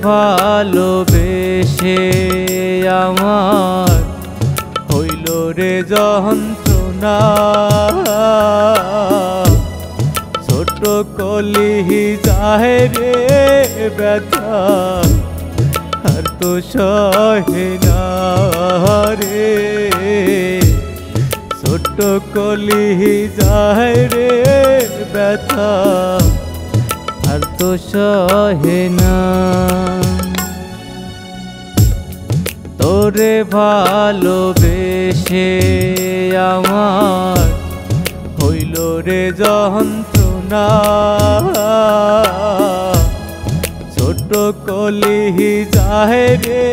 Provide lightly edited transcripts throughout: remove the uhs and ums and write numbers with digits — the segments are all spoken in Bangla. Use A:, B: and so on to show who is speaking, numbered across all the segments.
A: ভালোবেসে আমার হইল রে যন্ত্রণা, ছোট কলি যায় রে ব্যথা আর তো সহে না রে, ছোট কলি যায় রে ব্যথা আর তো সহে না। তোরে ভালোবেসে আমার হইল রে যন্ত্রণা, ছোট কলি যায় রে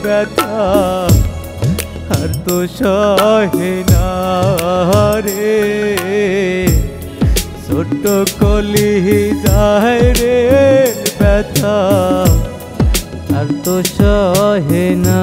A: ব্যথা আর তো সহে না রে, ছোট কলি যায় রে ব্যথা আর তো সহে না।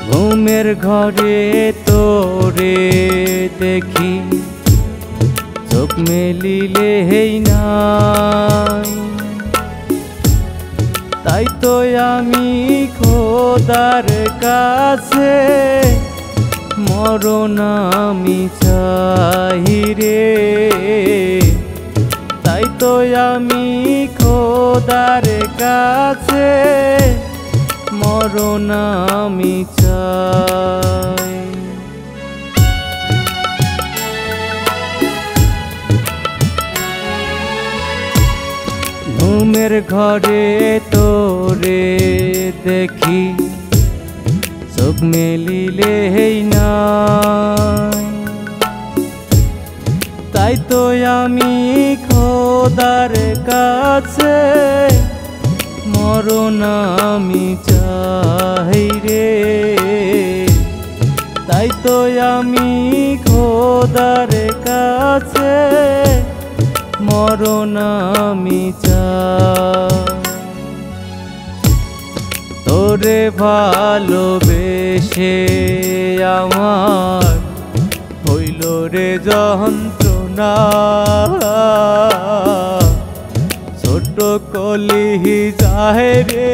A: ঘুমের ঘরে তোরে দেখি, চোখ মেলিলে হেই নাই, তাই তো আমি খোদার কাছে মরণ আমি চাই রে, তাই তো আমি খোদার কাছে মরণ আমি চাই। ঘুমের ঘরে তোরে দেখি, চোখ মেলিলে হেই নাই, তাই তো আমি খোদার কাছে মরণ আমি চাই রে, তাই তো আমি খোদার কাছে মরণ আমি চাই। তোরে ভালোবেসে আমার হইল রে যন্ত্রণা, ছোট কলি যায় রে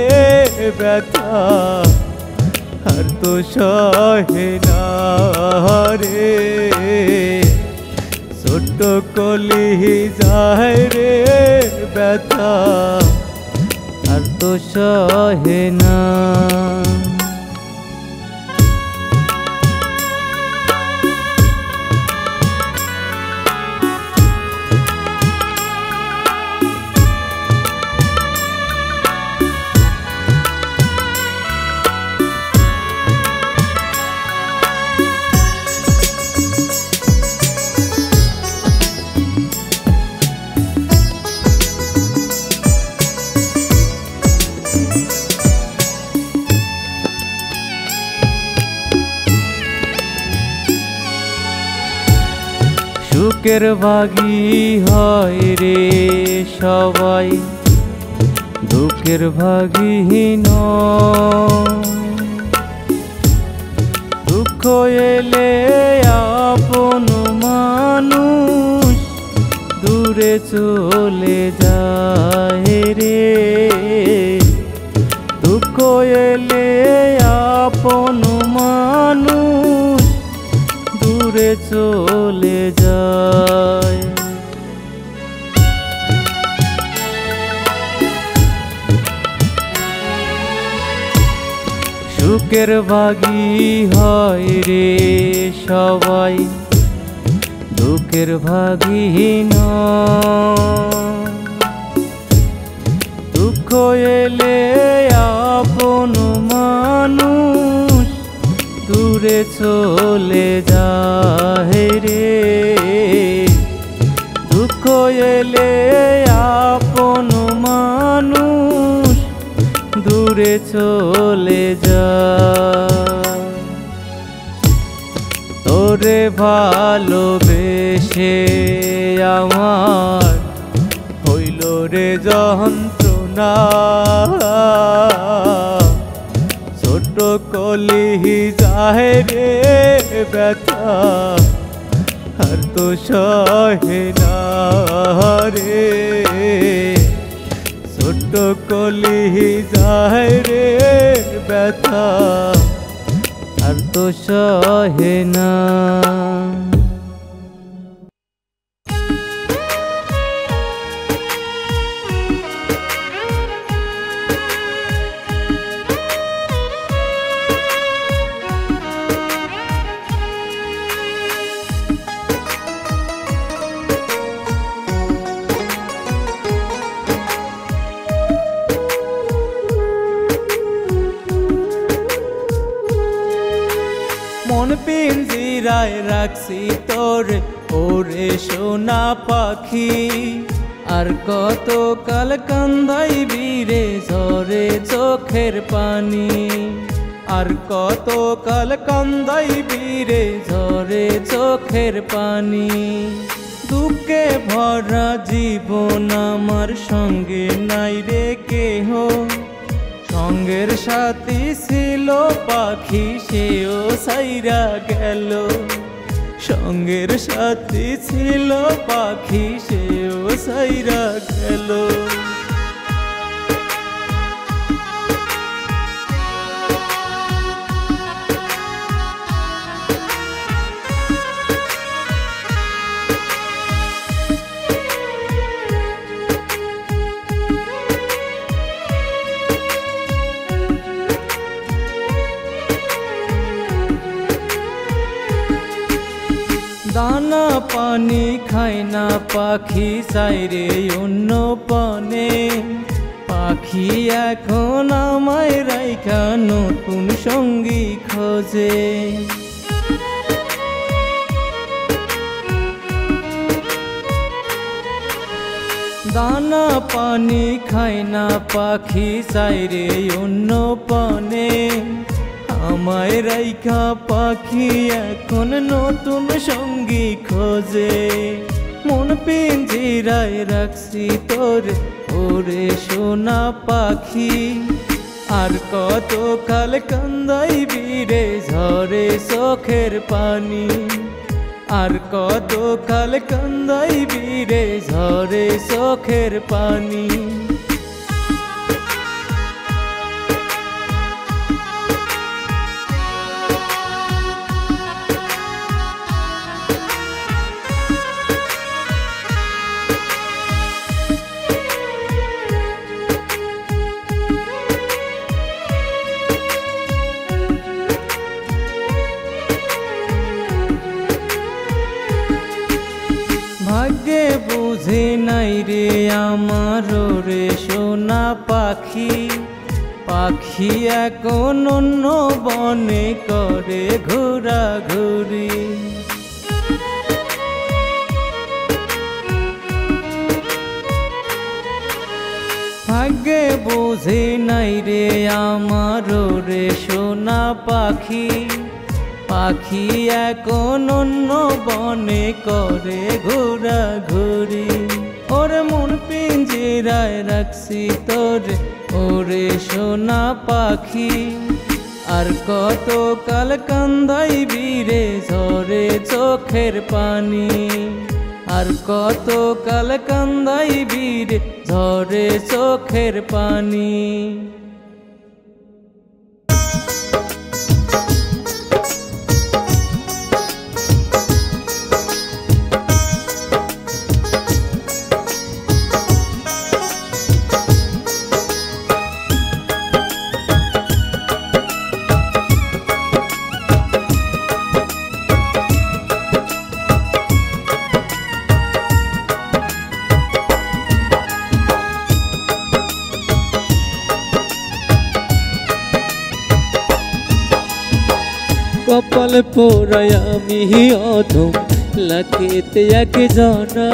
A: ব্যথা আর তো সহে না রে, ছোট কলি যায় রে ব্যথা আর তো সহে না। সুখের ভাগী হয় রে সবাই, দুঃখের ভাগী নয়, দুঃখ এলে আপন মানুষ দূরে চলে যায় রে, দুঃখ এলে আপন মানুষ দূরে চলে যায়। সুখের ভাগী হয় রে সবাই, দুঃখের ভাগী নয়, দুঃখ এলে আপন মানুষ দূরে চলে যায় রে, এলে আপন মানুষ দূরে চলে যায়। তোরে ভালোবেসে আমার হইল রে যন্ত্রণা, ছোট কলি যায় রে ব্যথা আর তো সহে না রে, ছোট কলি যায় রে ব্যথা আর তো সহে না। মন পিঞ্জিরায় রাখছি তোরে ওরে সোনা পাখি, আর কত কাল কান্দাইবি রে ঝরে চোখের পানি, আর কত কাল কান্দাইবি রে ঝরে চোখের পানি। দুঃখে ভরা জীবন আমার সঙ্গে নাই রে কেহ, সঙ্গের সাথী ছিল পাখি সেও সাইরা গেল, সঙ্গের সাথী ছিল পাখি সেও সাইরা গেল। দানা পানি খায় না পাখি চাইরে অন্য পানে, পাখি এখন আমায় রাইখা নতুন সঙ্গী খোঁজে। দানা পানি খায় না পাখি চাইরে অন্য পানে, আমায় রাইখা পাখি এখন নতুন সঙ্গী খোঁজে। মন পিঞ্জিরায় রাখছি তোরে ওরে সোনা পাখি, আর কত কাল কান্দাইবি রে ঝরে চোখের পানি, আর কত কাল কান্দাইবি রে ঝরে চোখের পানি। ভাগ্যে বুঝে নাই রে আমার রে সোনা পাখি, পাখি এখন অন্য বনে করে ঘোরাঘুরি। ভাগ্যে বুঝে নাই রে আমার রে সোনা পাখি, পাখি এখন অন্য বনে করে ঘোরাঘুরি। ওর মন পিঞ্জিরায় রাখছি তোরে ওরে সোনা পাখি, আর কত কাল কান্দাইবি রে ঝরে চোখের পানি, আর কত কাল কান্দাইবি রে ঝরে চোখের পানি। কপাল পোড়ায় আমি অধম লাখেতে এক জানা,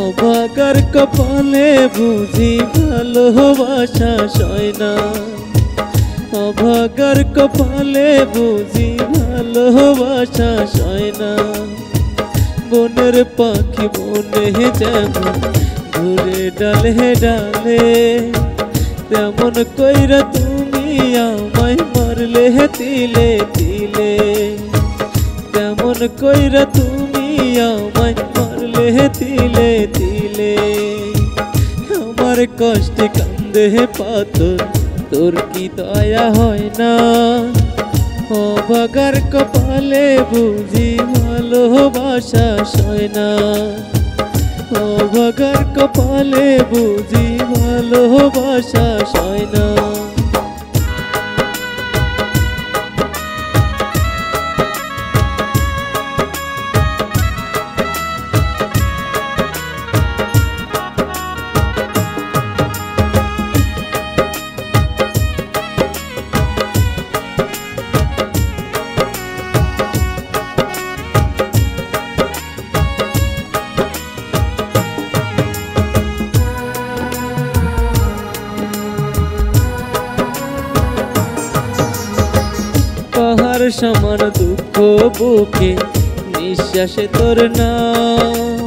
A: অভাগার কপালে বুঝি ভালোবাসা সয় না, অভাগার কপালে বুঝি ভালোবাসা সয় না। বনের পাখি বনে যেমন ঘুরে ডালে ডালে, তেমন কইরা তুমি আমায় মারলে তিলে তিলে, তেমন কইরা তুমি আমায় মারলে তিলে তিলে। আমার কষ্টে কান্দে পাথর, তোর কি দয়া হয় না? অভাগার কপালে বুঝি ভালোবাসা সয় না, অভাগার কপালে বুঝি ভালোবাসা সয় না। পাহাড় সমান দুঃখ বুকে নিঃশ্বাসে তোর নাম,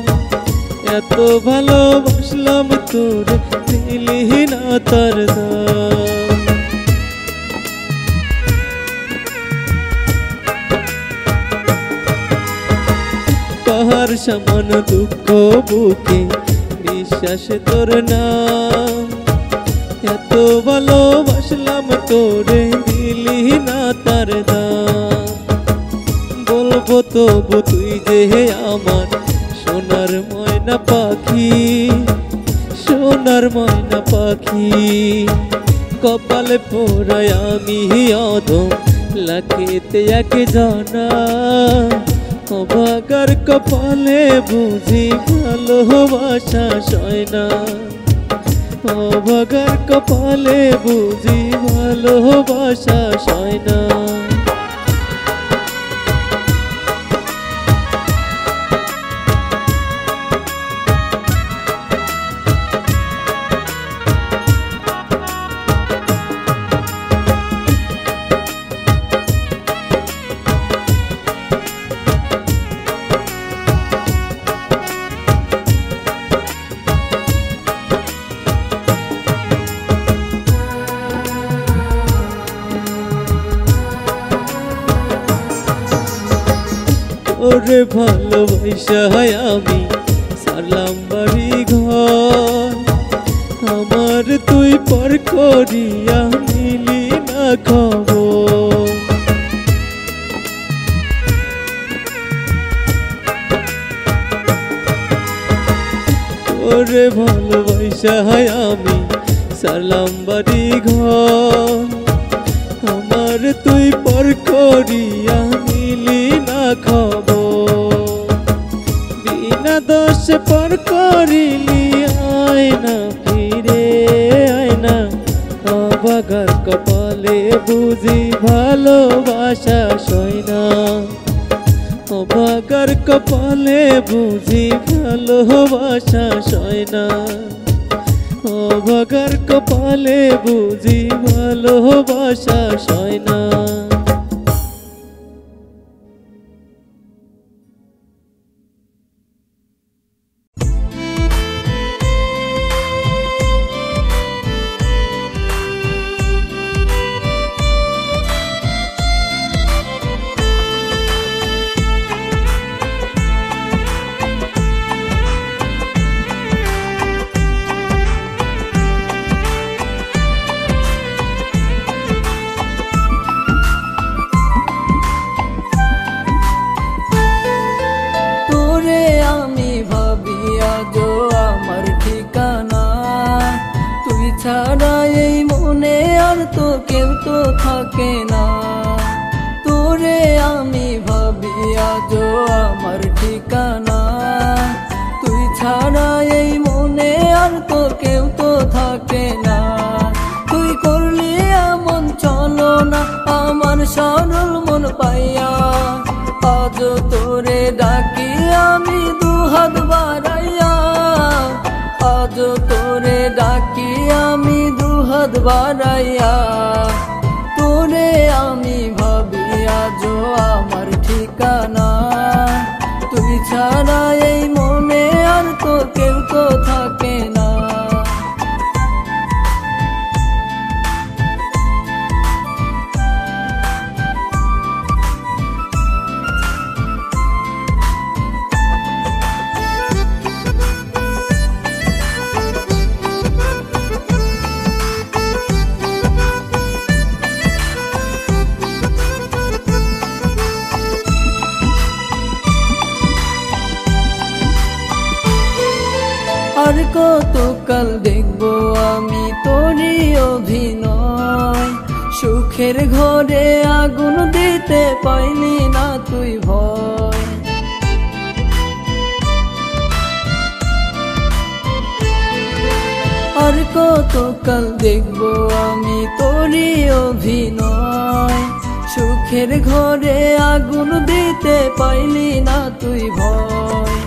A: এত ভালোবাসলাম তোর দিলি না তার দাম। পাহাড় সমান দুঃখ বুকে নিঃশ্বাসে তোর নাম, এত ভালোবাসলাম তোরে দিলি না তার দাম। বলবো তবু তুই যে আমার সোনার ময়না পাখি, সোনার ময়না পাখি। কপালে পোড়ায় আমি অধম লাখেতে এক জানা, অভাগার কপালে বুঝি ভালোবাসা সয় না, অভাগার কপালে বুঝি ভালোবাসা সয় না। ওরে ভালোবাসা আমি সারলাম বাড়ি ঘর, আমার তুই পর করিয়া নিলি না খবর। ওরে ভালোবাসা আমি সারলাম বাড়ি ঘর, আমার তুই পর করিয়া নিলি না খবর। বিনা দোষ পর করিলি আয় না ফিরে আয় না, অভাগার কপালে বুঝি ভালোবাসা সয় না, অভাগার কপালে বুঝি ভালোবাসা সয় না, অভাগার কপালে বুঝি ভালোবাসা সয় না।
B: ছাড়া এই মনে আর তো কেউ তো থাকে না, তোরে আমি ভাবি আজও আমার ঠিকানা। তুই ছাড়া এই মনে আর তো কেউ তো থাকে না, তুই করলি এমন চলো না আমার সরল মন পাইয়া। আজও তোরে ডাকি আমি দুহাত বাড়াইয়া, তোরে ডাকি আমি দুহাত বাড়াইয়া, তোরে আমি ভাবি আজও আমার ঠিকানা। তুই ছাড়া এই মনে আর তো কেউ তো থাকে না। আর কতকাল দেখবো আমি তোরই অভিনয়, সুখের ঘরে আগুন দিতে পাইলি না তুই ভয়। আর কতকাল দেখবো আমি তোরই অভিনয়, সুখের ঘরে আগুন দিতে পাইলি না তুই ভয়।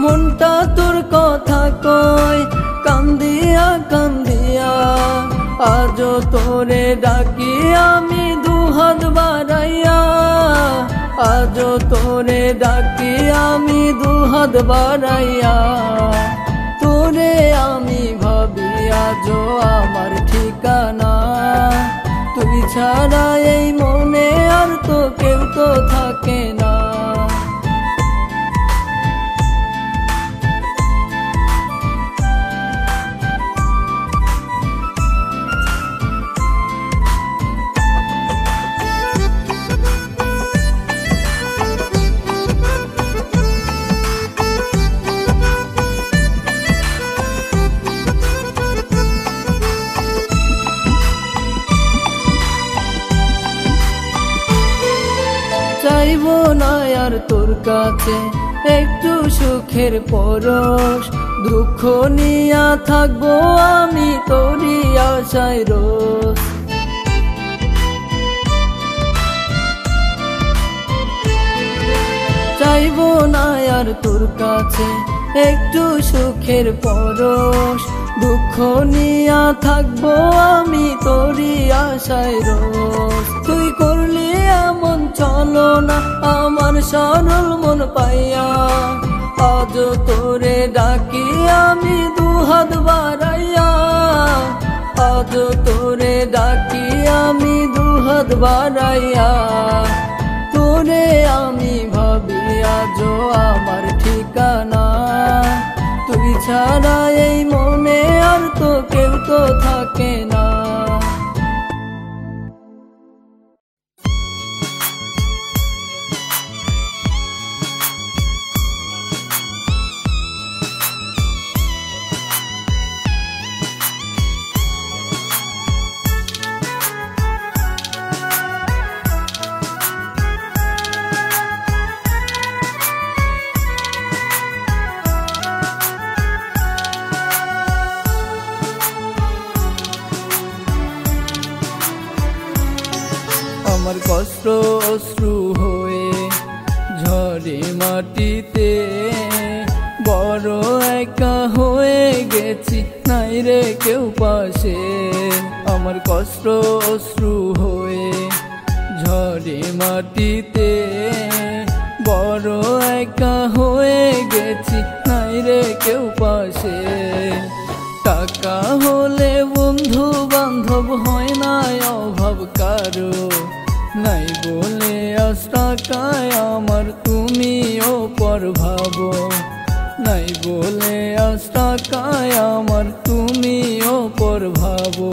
B: মনটা তোর কথা কয় কান্দিয়া কান্দিয়া, আজও তোরে ডাকি আমি দুহাত বাড়াইয়া, আজও তোরে ডাকি আমি দুহাত বাড়াইয়া। তোরে আমি ভাবি আজও আমার ঠিকানা, তুই ছাড়া এই মনে আর তো কেউ তো থাকে না। চাইবো না আর তোর কাছে একটু সুখের পরশ, দুঃখ নিয়া থাকবো আমি তোরই আশায় রোজ। চাইবো না আর তোর কাছে একটু সুখের পরশ, দুঃখ নিয়া থাকবো আমি তোরই আশায় রোজ। তুই করলি এমন চলো না আমার সরল মন পাইয়া, আজ তোরে ডাকি আমি দুহাত বাড়াইয়া, আজ তোরে ডাকি আমি দুহাত বাড়াইয়া। তোরে আমি ভাবি আজও আমার ঠিকানা, তুই ছাড়া এই মনে আর তো কেউ তো থাকে না। আমার কষ্ট অশ্রু হয়ে ঝরে মাটিতে, বড় একা হয়ে গেছি নাই রে কেউ পাশে। আমার কষ্ট অশ্রু হয়ে ঝরে মাটিতে, বড় একা হয়ে গেছি নাই রে কেউ পাশে। টাকা হলে বন্ধু বান্ধব হয় না অভাব কারো, নাই বলে আজ টাকায় আমার তুমিও পর ভাবো, নাই বলে আজ টাকায় আমার তুমিও পর ভাবো।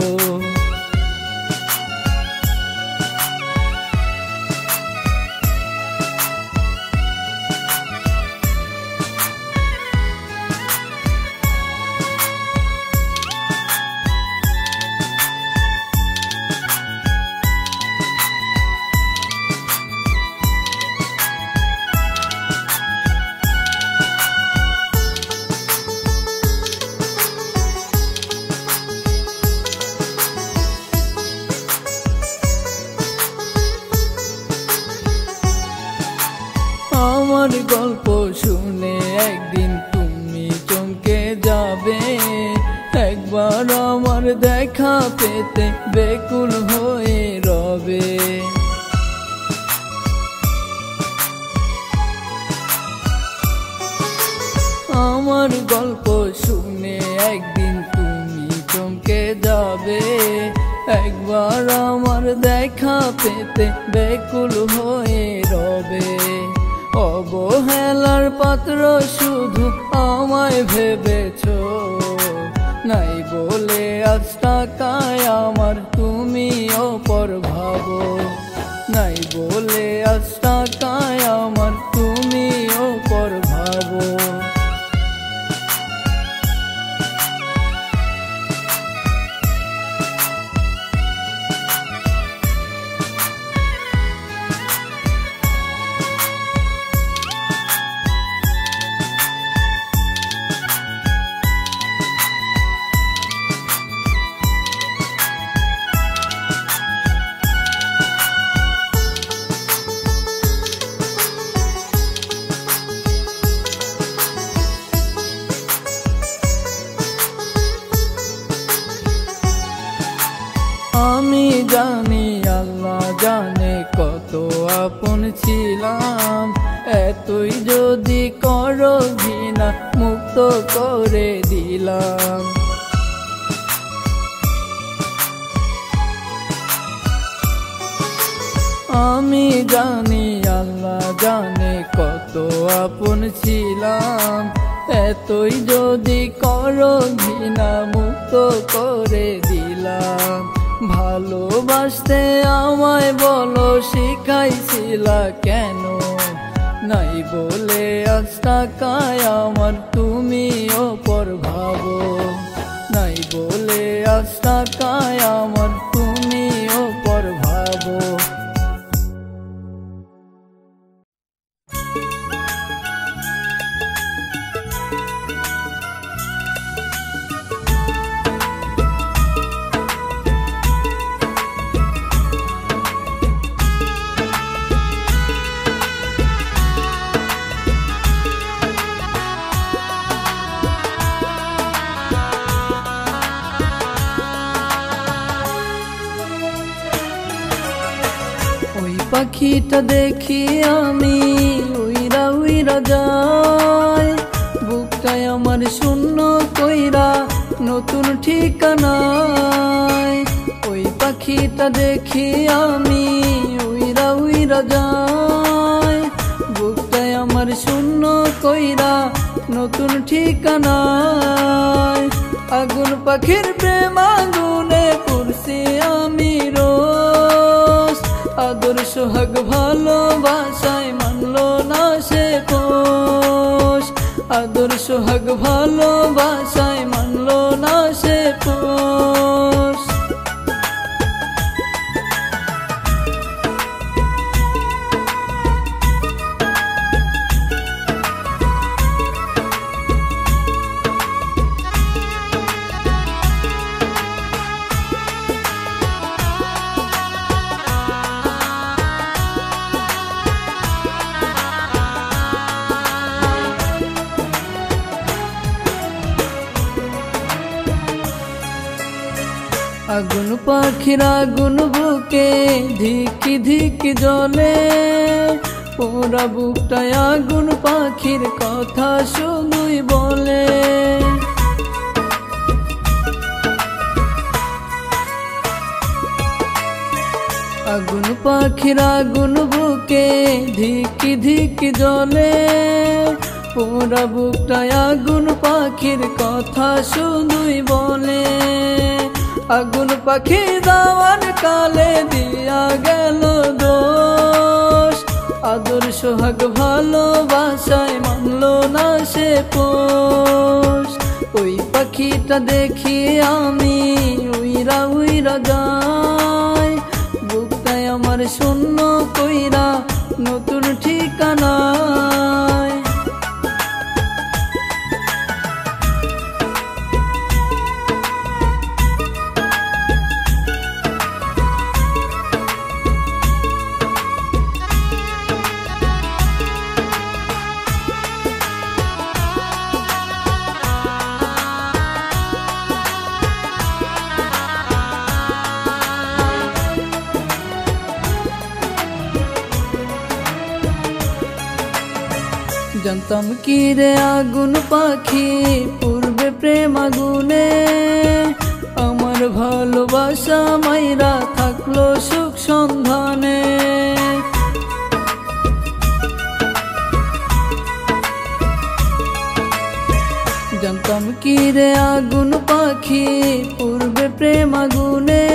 B: আমার গল্প শুনে একদিন তুমি চমকে যাবে, একবার আমার দেখা পেতে বেকুল হয়ে রবে। আমার গল্প শুনে একদিন তুমি চমকে যাবে। একবার আমার দেখা পেতে বেকুল হয়ে রবে। অবহেলার পাত্র শুধু আমায় ভেবেছো, নাই বলে আজ টাকায় আমার তুমি অপর ভাবো। নাই বলে আজ টাকায় আমার তুমি অপর ভাবো। আমি জানি আল্লাহ জানে কত আপন ছিলাম। এতই যদি করো ঘৃণা মুক্ত করে দিলাম। আমি জানি আল্লাহ জানে কত আপন ছিলাম। এতই যদি করো ঘৃণা মুক্ত করে দিলাম। ভালোবাসতে আমায় বলো শিখাইছিলা কেন? নাই বলে আজ টাকায় আমার তুমি অপর ভাবো। নাই বলে আজ টাকায় আমার তুমি অপর ভাবো। পাখিটা দেখি আমি উইরা উইরা যায়। বুকটায় আমার শূন্য কইরা নতুন ঠিকানায়। ওই পাখিটা দেখি আমি উইরা উইরা যায়। বুকটায় আমার শূন্য কইরা নতুন ঠিকানায়। আগুন পাখির প্রেম আগুনে পুরছি আমি রোজ। আদর সোহাগ ভালোবাসায় মানলো না সে পোষ। আদর সোহাগ ভালোবাসায় মানলো না সে পোষ। আগুন পাখির আগুন বুকে ধিকি ধিকি জ্বলে। পুরা বুকটায় আগুন পাখির কথা শুধুই বলে। আগুন পাখির আগুন বুকে ধিকি ধিকি জ্বলে। পুরা বুকটায় আগুন পাখির কথা শুধুই বলে। আগুন পাখি যাওয়ার কালে দিয়া গেল দোষ। আদর সোহাগ ভালোবাসায় মানলো না সে পোষ। ওই পাখিটা দেখি আমি উইরা উইরা যাই। বুকটায় আমার শূন্য কইরা নতুন ঠিকানায়। জানতাম কি রে আগুন পাখি পূর্বে প্রেম আগুনে, আমার ভালোবাসা মাইরা থাকলো সুখ সন্ধানে। জানতাম কি রে আগুন পাখি পূর্বে প্রেম আগুনে,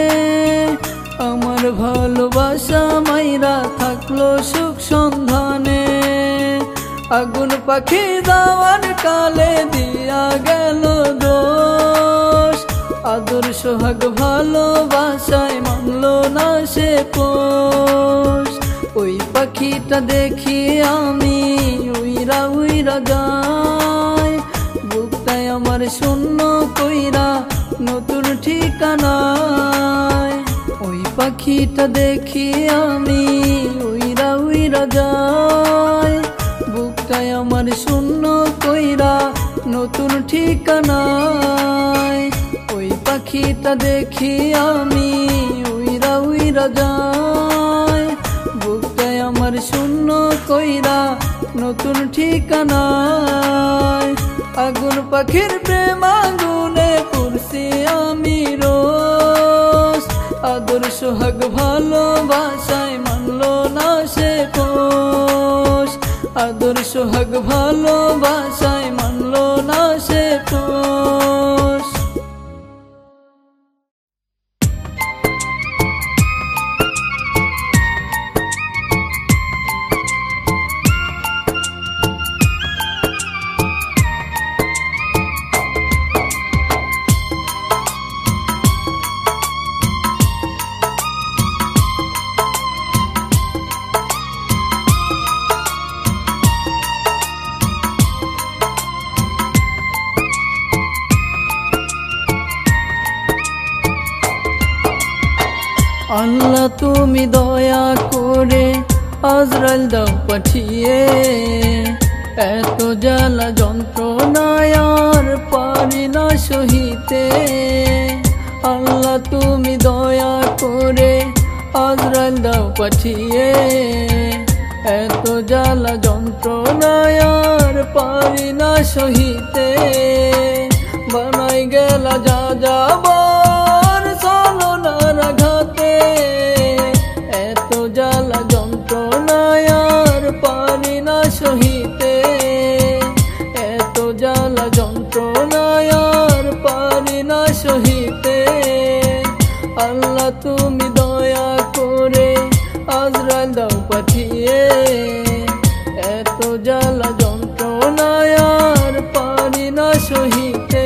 B: আমার ভালোবাসা মাইরা থাকলো সুখ সন্ধানে। আগুন পাখি দাওয়ার কালে দিয়া গেল দোষ, আদর সোহাগ ভালোবাসায় মানলো না সে পোষ। ওই পাখিটা দেখি আমি উইরা উইরা যাই, বুকটায় আমার শূন্য কইরা নতুন ঠিকানায়। ওই পাখিটা দেখি আমি উইরা উইরা যাই, বুকটায় আমার শূন্য কইরা নতুন ঠিকানায়। ওই পাখিটা দেখি আমি উইরা উইরা যাই, বুকটায় আমার শূন্য কইরা নতুন ঠিকানায়। আগুন পাখির প্রেম আগুনে পুরছি আমি রোজ, আদর সোহাগ ভালোবাসায় মানলো না সে পোষ। আদর সোহাগ ভালোবাসায় মানলো না সে পোষ। আল্লাহ তুমি দয়া করে আজরাইল দাও পাঠিয়ে, এত জ্বালা যন্ত্রণায় আর পারি না সহিতে। আল্লাহ তুমি দয়া করে আজরাইল দাও পাঠিয়ে, এত জ্বালা যন্ত্রণায় আর পারি না সহিতে। বানাই গেলা যা যাবার ছলনার আঘাতে, এত জ্বালা যন্ত্রণায় আর পারি না সহিতে। এত জ্বালা যন্ত্রণায় আর পারি না সহিতে। আল্লাহ তুমি দয়া করে আজরাইল দাও পাঠিয়ে, এত জ্বালা যন্ত্রণায় আর পারি না সহিতে।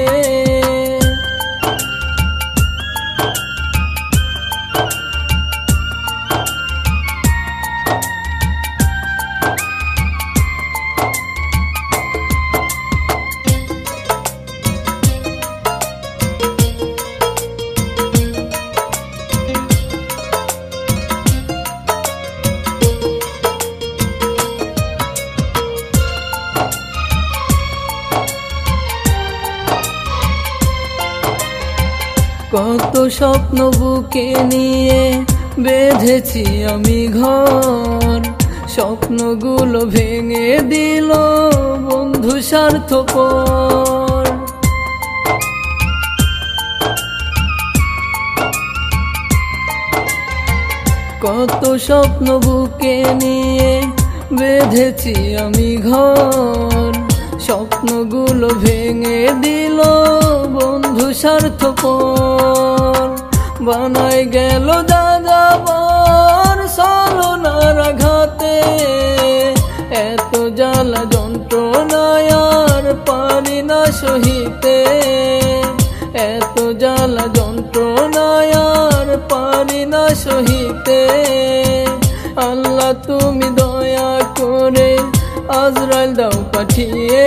B: কত স্বপ্ন বুকে নিয়ে বেঁধেছি আমি ঘর, স্বপ্নগুলো ভেঙে দিল বন্ধু স্বার্থপর। কত স্বপ্ন বুকে নিয়ে বেঁধেছি আমি ঘর, স্বপ্নগুলো ভেঙে দিল বন্ধু স্বার্থপর। বানাই গেল যা যাবার ছলনার আঘাতে, এত জ্বালা যন্ত্রণায় আর পারি না সহিতে। এত জ্বালা যন্ত্রণায় আর পারি না সহিতে। আল্লাহ তুমি দয়া করে আজরাইল দাও পাঠিয়ে,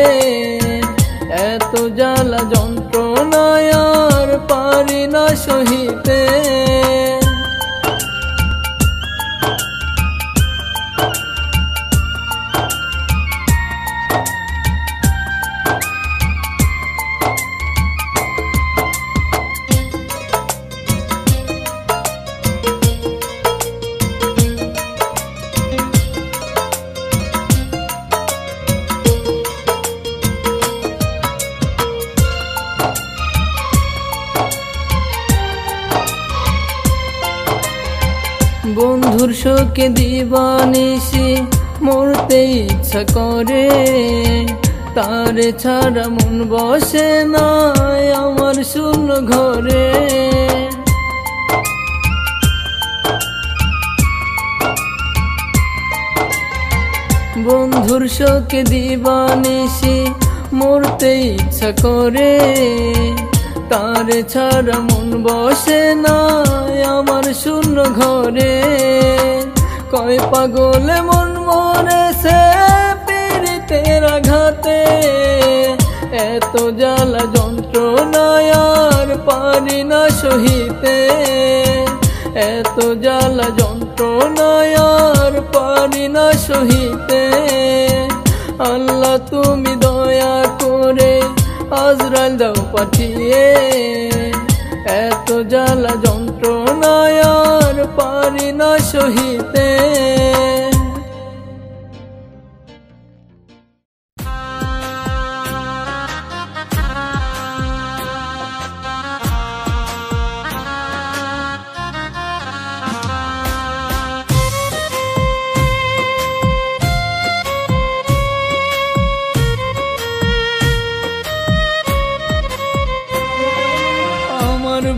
B: এত জ্বালা যন্ত্রণায় আর পারি না সহিতে। বন্ধুর শোকে দিবানিশি মরতে ইচ্ছা করে, তারে ছাড়া মন বসে না আমার শূন্য ঘরে। বন্ধুর শোকে দিবানিশি মরতে ইচ্ছা করে, তারে ছাড়া মন বসে না আমার শূন্য ঘরে। কয় পাগলে মন মরেছে পীড়িতের আঘাতে, এত জ্বালা যন্ত্রণায় আর পারি না সহিতে, এত জ্বালা যন্ত্রণায় আর পারি না সহিতে। আল্লাহ তুমি দয়া করে আজরাইল দাও পাঠিয়ে, এত জ্বালা যন্ত্রণায় আর পারি না সহিতে।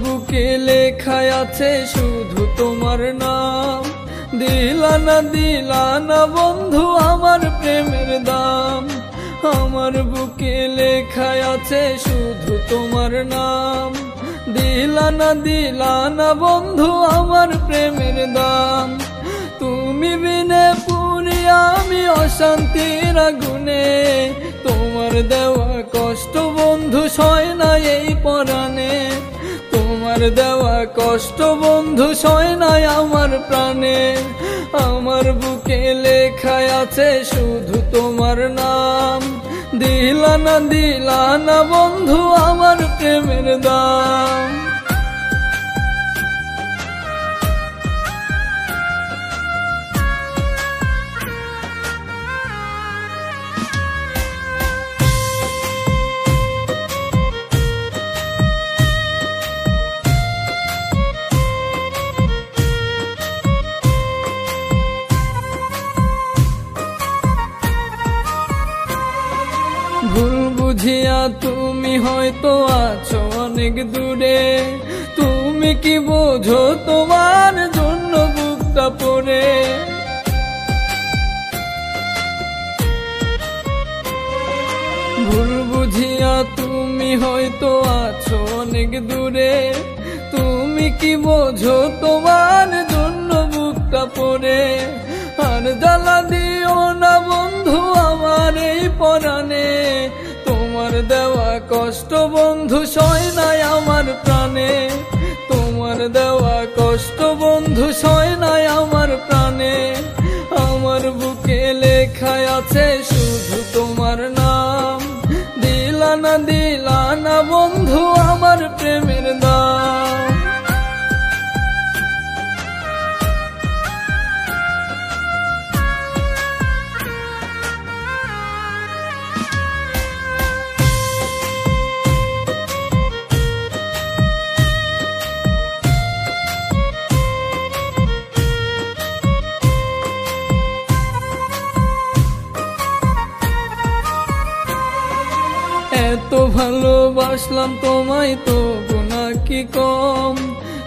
B: বুকে লেখায় আছে শুধু তোমার নাম, দিলানা দিলানা বন্ধু আমার প্রেমের দাম। আমার বুকে লেখায় আছে শুধু তোমার নাম, দিলানা দিলানা বন্ধু আমার প্রেমের দাম। তুমি বিনে পুরি আমি অশান্তির আগুনে, তোমার দেওয়া কষ্ট বন্ধু সয় না এই পরাণে, তোমার দেওয়া কষ্ট বন্ধু সয় নাই আমার প্রাণে। আমার বুকে লেখায় আছে শুধু তোমার নাম, দিলানা দিলানা বন্ধু আমার প্রেমের দাম। ভুল বুঝিয়া তুমি হয়তো আছো অনেক দূরে, তুমি কি বোঝো তোমার জন্য বুকটা পড়ে। ভুল বুঝিয়া তুমি হয়তো আছো অনেক দূরে, তুমি কি বোঝো তোমার জন্য বুকটা পড়ে। আর জ্বালা দিও না বন্ধু আমার এই পরাণে, তোমার দেওয়া কষ্ট বন্ধু সয় নাই আমার প্রাণে, তোমার দেওয়া কষ্ট বন্ধু সয় নাই আমার প্রাণে। আমার বুকে লেখায় আছে শুধু তোমার নাম, দিলানা দিলানা বন্ধু আমার প্রেমের দাম। এত ভালোবাসলাম তোমায় তবু নাকি কম,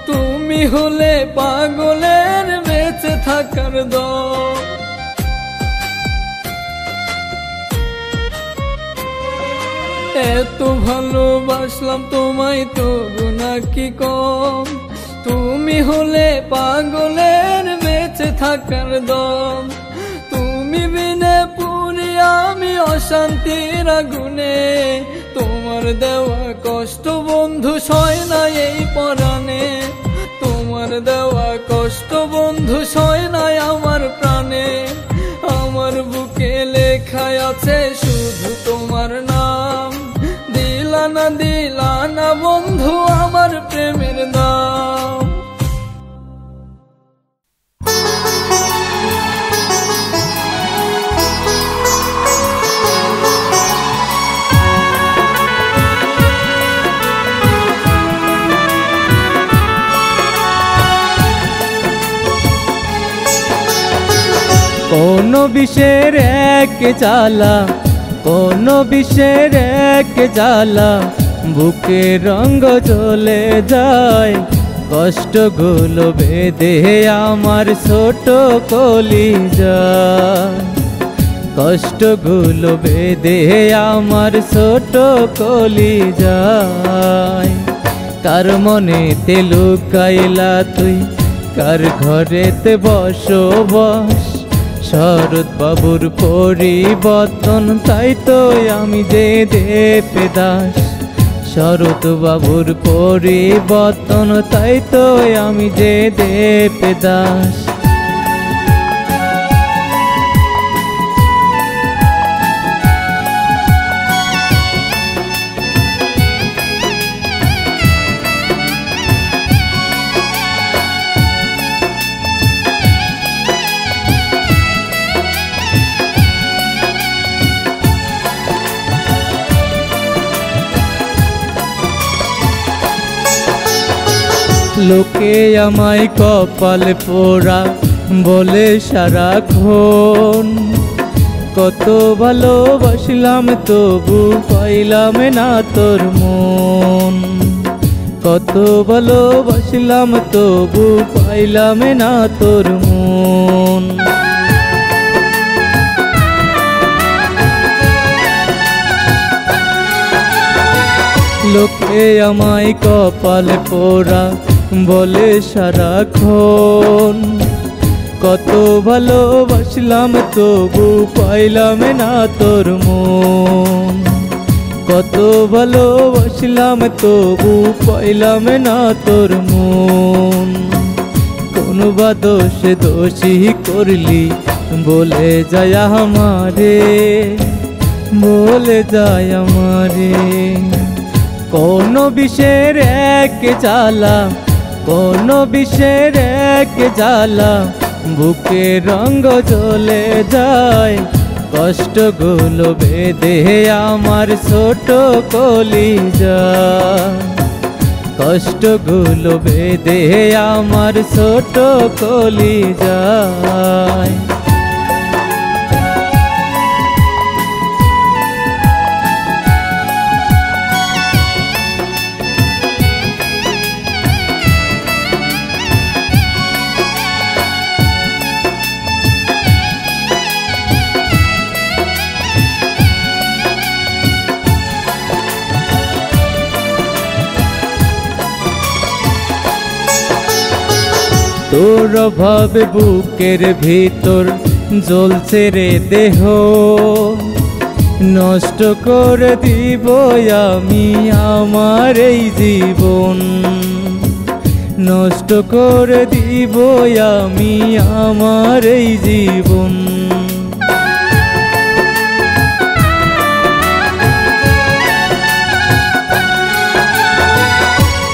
B: তুমি হলে পাগলের বেঁচে থাকার দম। এত ভালোবাসলাম তোমায় তবু নাকি কম, তুমি হলে পাগলের বেঁচে থাকার দম। তুমি বিনে পুরি আমি অশান্তির আগুনে, তোমার দেওয়া কষ্ট বন্ধু সয় না এই পরাণে, তোমার দেওয়া কষ্ট বন্ধু সয় নাই আমার প্রাণে। আমার বুকে লেখায় আছে শুধু তোমার নাম, দিলানা দিলানা বন্ধু আমার প্রেমের দাম।
A: কোন বিষের এক জ্বালা, কোন বিষের এক জ্বালা, বুকে রঙ জ্বলে যায়, কষ্টগুলো বেঁধে আমার ছোট কলিজা, কষ্টগুলো বেঁধে আমার ছোট কলিজায়। কার মনেতে লুকাইলা তুই, কার ঘরেতে বসবাস, শরৎ বাবুর পরিবর্তন তাই তো আমি যে দেবদাস, শরৎ বাবুর পরিবর্তন তাই তো আমি যে দেবদাস। লোকে আমায় কপাল পোড়া বলে সারাক্ষণ, কত ভালোবাসলাম তবু পাইলাম না তোর মন, কত ভালোবাসলাম তবু পাইলাম না তোর মন। লোকে আমায় কপাল পোড়া বলে সারাক্ষণ, কত ভালোবাসলাম তবু পাইলাম না তোর মন, কত ভালোবাসলাম তবু পাইলাম না তোর মন। কোন বা দোষে দোষী করলি বলে যায় আমারে, বলে যায় আমারে। কোন বিষের এক জ্বালা, কোন বিষের এক জ্বালা, বুকে রঙ জ্বলে যায়, কষ্টগুলো বেঁধে আমার ছোট কলিজা, কষ্টগুলো বেঁধে আমার ছোট কলিজায়। তোর অভাবে বুকের ভিতর জ্বলছে রে দেহ, নষ্ট করে দিব আমি আমার এই জীবন, নষ্ট করে দিব আমি আমার এই জীবন।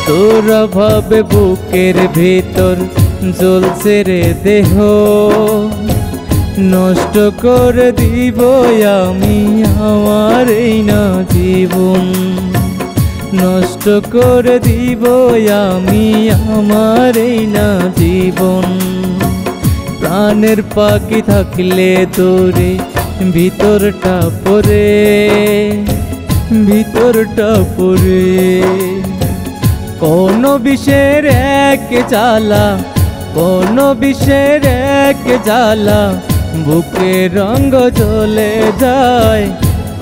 A: তোর অভাবে বুকের ভিতর জ্বলছে রে দেহ, নষ্ট করে দিব আমি আমার এই না জীবন, নষ্ট করে দিব আমি আমার এই না জীবন। প্রাণের পাখি থাকলে তোরে ভিতরটা পরে, ভিতরটা পরে। কোন বিষের এক জ্বালা, কোন বিষের এক জ্বালা, বুকে রঙ জ্বলে যায়,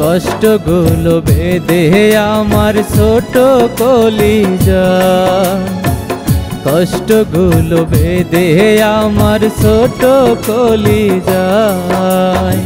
A: কষ্টগুলো বেঁধে আমার ছোট কলিজা, কষ্টগুলো বেঁধে আমার ছোট কলিজায়।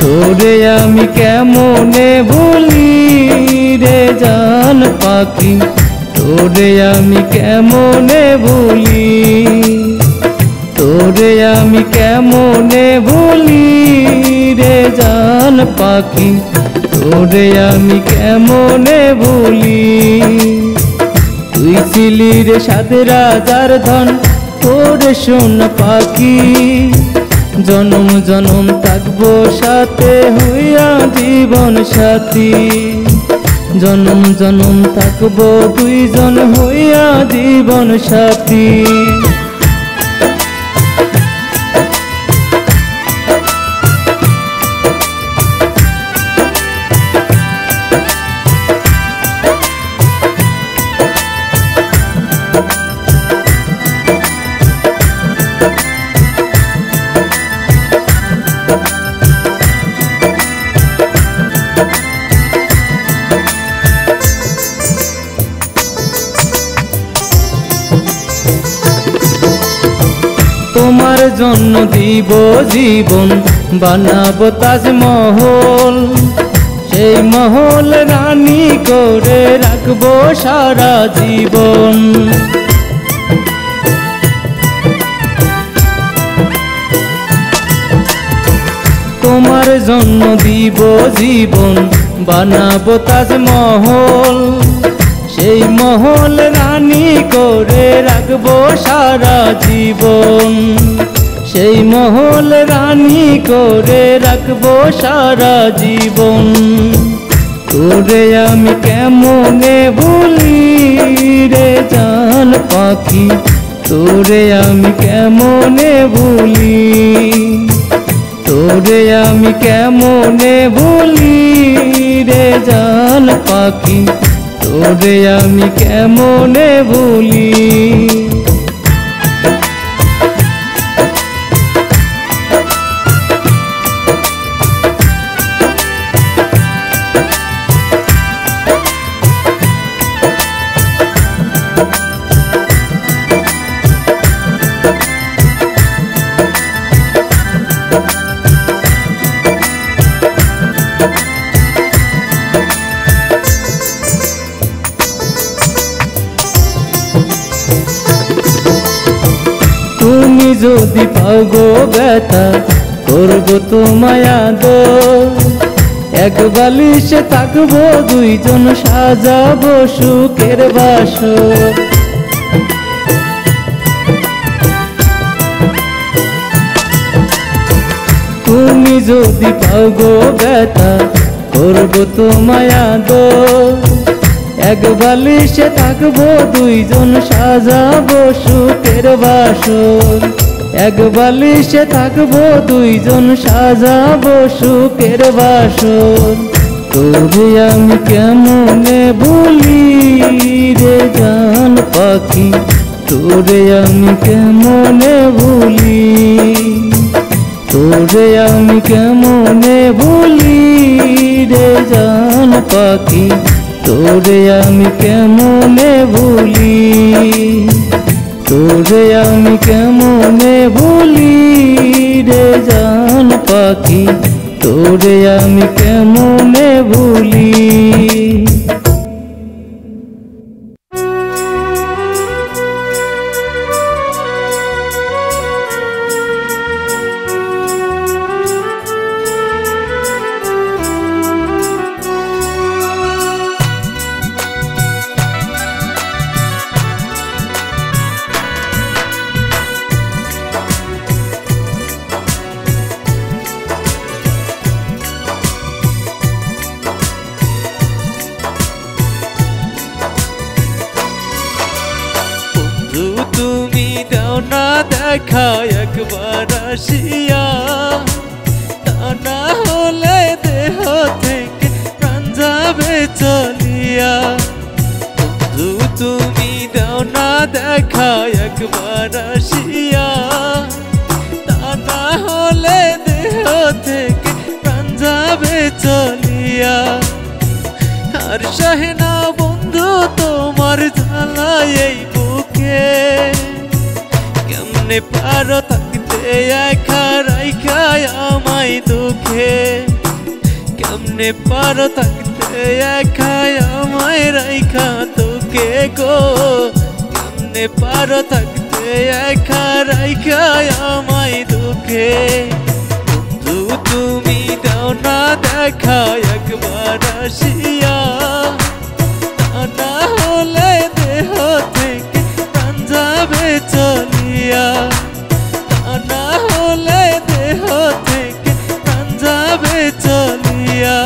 A: তোরে আমি কেমনে ভুলি রে জান পাখি, তোরে আমি কেমনে ভুলি। তোরে আমি কেমনে ভুলি রে জান পাখি, তোরে আমি কেমনে ভুলি। তুই ছিলি রে সাত রাজার ধন, তোরে সোনা পাখি, জনম জনম থাকবো সাথে হইয়া জীবন সাথী। জনম জনম থাকবো দুইজন হইয়া জীবন সাথী। তোমার জন্য দিব জীবন, বানাবো তাজমহল, সেই মহল রানী করে রাখবো সারা জীবন। তোমার জন্য দিব জীবন, বানাবো তাজমহল, সেই মহল রানী করে রাখবো সারা জীবন। সেই মহল রানী করে রাখবো সারা জীবন। তোরে আমি কেমনে ভুলি রে জান পাখি, তোরে আমি কেমনে ভুলি। তোরে আমি কেমনে ভুলি রে জান পাখি, তোরে আমি কেমনে ভুলি। তুমি যদি পাও গো ব্যথা, করবো তোমায় আদর, এক বালিশে থাকবো দুইজন, সাজাবো সুখের বাসর। তুমি যদি পাও গো ব্যথা, করবো তোমায় আদর, এক বালিশে থাকবো দুইজন, সাজাবো সুখের বাসর। এক বালিশে থাকবো দুইজন, সাজাবো সুখের বাসর। তোরে আমি কেমনে ভুলি রে জান পাখি, তোরে আমি কেমনে ভুলি। তোরে আমি কেমনে ভুলি রে জান পাখি, তোরে আমি কেমনে ভুলি। তোরে আমি কেমনে ভুলি রে জান পাখি, তোরে আমি কেমনে ভুলি। দেখা একবার আসিয়া, তা না হলে দেহ থেকে প্রাণ যাবে চলিয়া। বন্ধু তুমি দাও না দেখা একবার আসিয়া, তা না হলে দেহ থেকে প্রাণ যাবে চলিয়া। আর সহে না বন্ধু তোমার জ্বালা এই বুকে, কেমনে পারো থাকতে একা রাইখা আমায় দুঃখে। কেমনে পারো থাকতে একা আমায় রাইখা তোকে গো, কেমনে পারো থাকতে একা রাইখা আমায় দুঃখে। বন্ধু তুমি দাও না দেখা একবার আসিয়া, তা না হলে দেহ থেকে প্রাণ যাবে চলিয়া, তা না হলে দেহ থেকে প্রাণ যাবে চলিয়া।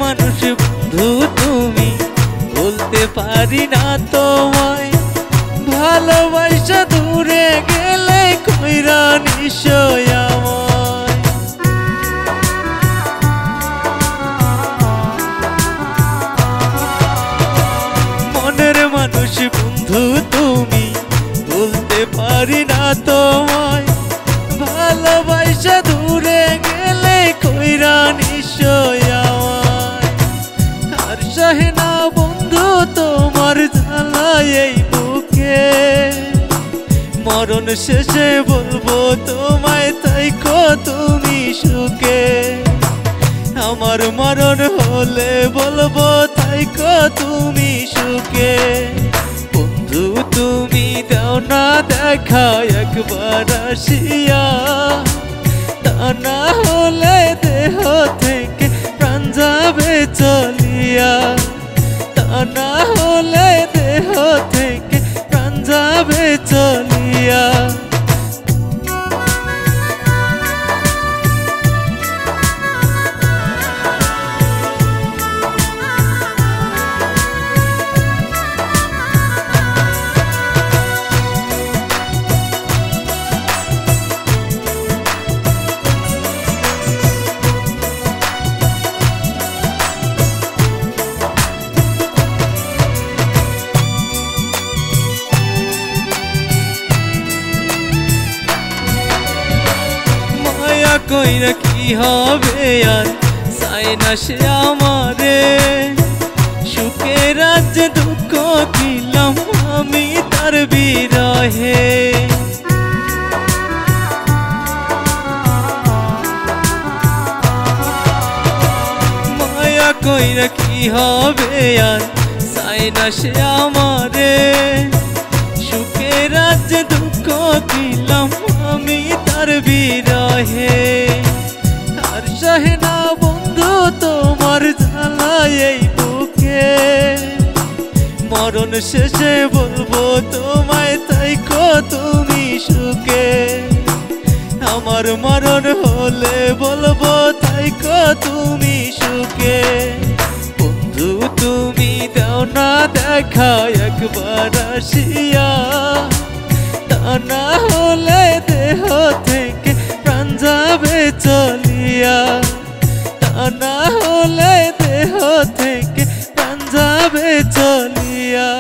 A: মানুষ বন্ধু তুমি বলতে পারি না তোমায়, ভালোবাসা দূরে গেলে কইরা নিশ্চয় আমায়। মনের মানুষ বন্ধু তুমি বলতে পারি না তোমায়, ভালোবাসা দূরে গেলে কইরা নিশ্চয় সহে না বন্ধু তোমার জ্বালায় এই বুকে। মরণ শেষে বলবো তোমায় তাইকো তুমি সুখে, আমার মরণ হলে বলবো তাইকো তুমি সুখে। বন্ধু তুমি দাও না দেখা একবার আসিয়া, তা না হলে দেহ থেকে প্রাণ যাবে চলিয়া, তা না হলে দেহ থেকে প্রাণ যাবে চলিয়া। কইরা কি হবে আর চাই না সে আমারে, সুখে রাজ্যে দুঃখ দিলাম আমি তার বিরহে। মায়া কইরা কি হবে আর চাই না সে আমারে, সুখে রাজ্যে দুঃখ দিলাম আমি তার বিরহে। আর সহে না বন্ধু তোমার জ্বালায় এই বুকে, মরণ শেষে বলবো তোমায় তাইকো তুমি সুখে, আমার মরণ হলে বলবো তাইকো তুমি সুখে। বন্ধু তুমি দাও না দেখা একবার আসিয়া, তা না হলে দেহ থেকে প্রাণ যাবে চলিয়া, তা না হলে দেহ থেকে প্রাণ যাবে চলিয়া।